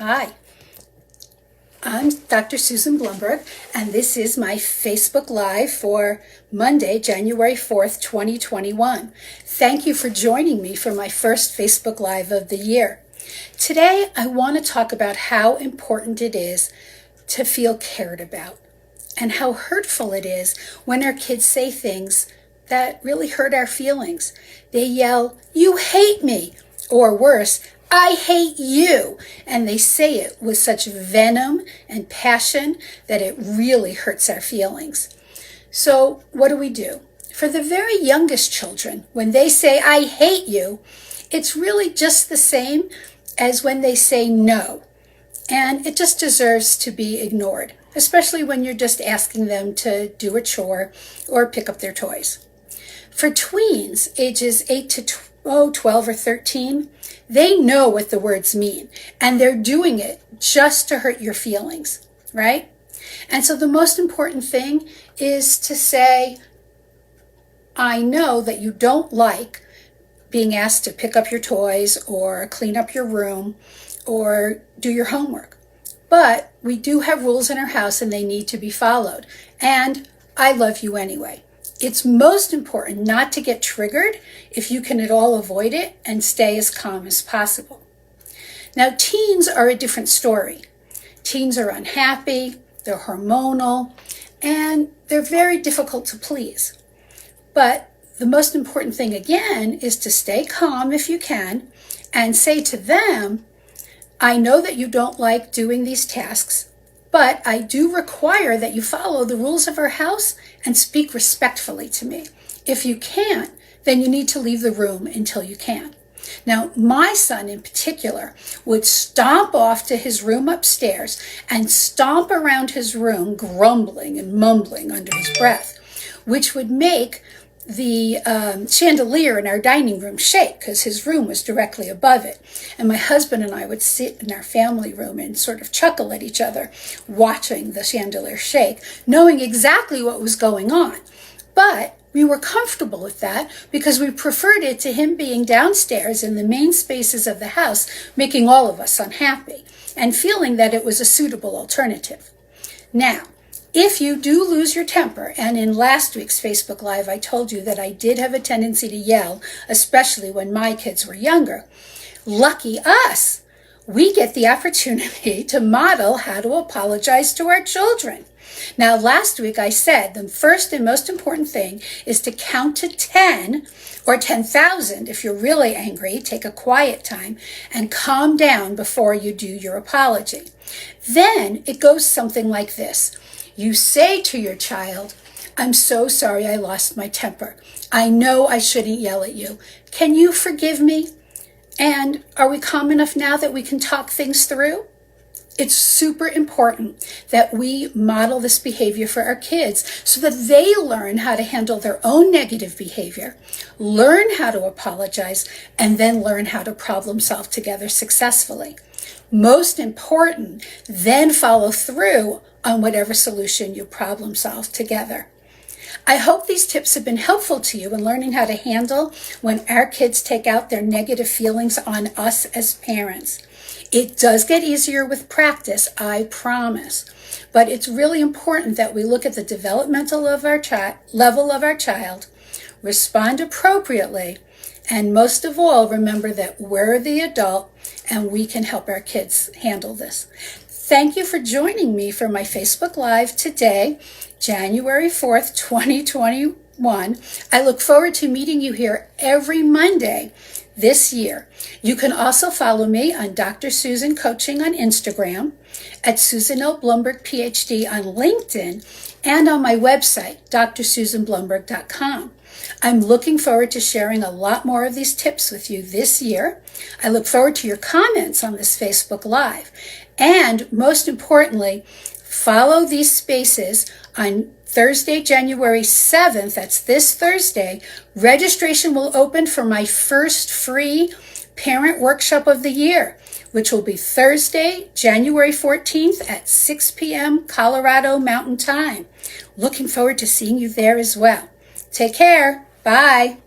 Hi, I'm Dr. Susan Blumberg, and this is my Facebook Live for Monday, January 4th, 2021. Thank you for joining me for my first Facebook Live of the year. Today, I want to talk about how important it is to feel cared about and how hurtful it is when our kids say things that really hurt our feelings. They yell, "You hate me," or worse, "I hate you," and they say it with such venom and passion that it really hurts our feelings. So what do? For the very youngest children, when they say, "I hate you," it's really just the same as when they say no, and it just deserves to be ignored, especially when you're just asking them to do a chore or pick up their toys. For tweens, ages 8 to 12 or 13, they know what the words mean, and they're doing it just to hurt your feelings, right? And so the most important thing is to say, "I know that you don't like being asked to pick up your toys or clean up your room or do your homework, but we do have rules in our house and they need to be followed, and I love you anyway." It's most important not to get triggered if you can at all avoid it and stay as calm as possible. Now, teens are a different story. Teens are unhappy, they're hormonal, and they're very difficult to please. But the most important thing, again, is to stay calm if you can and say to them, "I know that you don't like doing these tasks, but I do require that you follow the rules of our house and speak respectfully to me. If you can't, then you need to leave the room until you can." Now, my son in particular would stomp off to his room upstairs and stomp around his room, grumbling and mumbling under his breath, which would make the chandelier in our dining room shake because his room was directly above it. And my husband and I would sit in our family room and sort of chuckle at each other, watching the chandelier shake, knowing exactly what was going on. But we were comfortable with that because we preferred it to him being downstairs in the main spaces of the house, making all of us unhappy, and feeling that it was a suitable alternative. Now, if you do lose your temper, and in last week's Facebook Live, I told you that I did have a tendency to yell, especially when my kids were younger, lucky us, we get the opportunity to model how to apologize to our children. Now, last week I said the first and most important thing is to count to 10 or 10,000. If you're really angry, take a quiet time and calm down before you do your apology. Then it goes something like this. You say to your child, "I'm so sorry I lost my temper. I know I shouldn't yell at you. Can you forgive me? And are we calm enough now that we can talk things through?" It's super important that we model this behavior for our kids so that they learn how to handle their own negative behavior, learn how to apologize, and then learn how to problem solve together successfully. Most important, then follow through on whatever solution you problem solve together. I hope these tips have been helpful to you in learning how to handle when our kids take out their negative feelings on us as parents. It does get easier with practice, I promise. But it's really important that we look at the developmental level of our child, respond appropriately, and most of all, remember that we're the adult and we can help our kids handle this. Thank you for joining me for my Facebook Live today, January 4th, 2021. I look forward to meeting you here every Monday this year. You can also follow me on Dr. Susan Coaching on Instagram, at Susan L. Blumberg, PhD on LinkedIn, and on my website, drsusanblumberg.com. I'm looking forward to sharing a lot more of these tips with you this year. I look forward to your comments on this Facebook Live. And most importantly, follow these spaces on Thursday, January 7th. That's this Thursday. Registration will open for my first free parent workshop of the year, which will be Thursday, January 14th at 6 p.m. Colorado Mountain Time. Looking forward to seeing you there as well. Take care. Bye.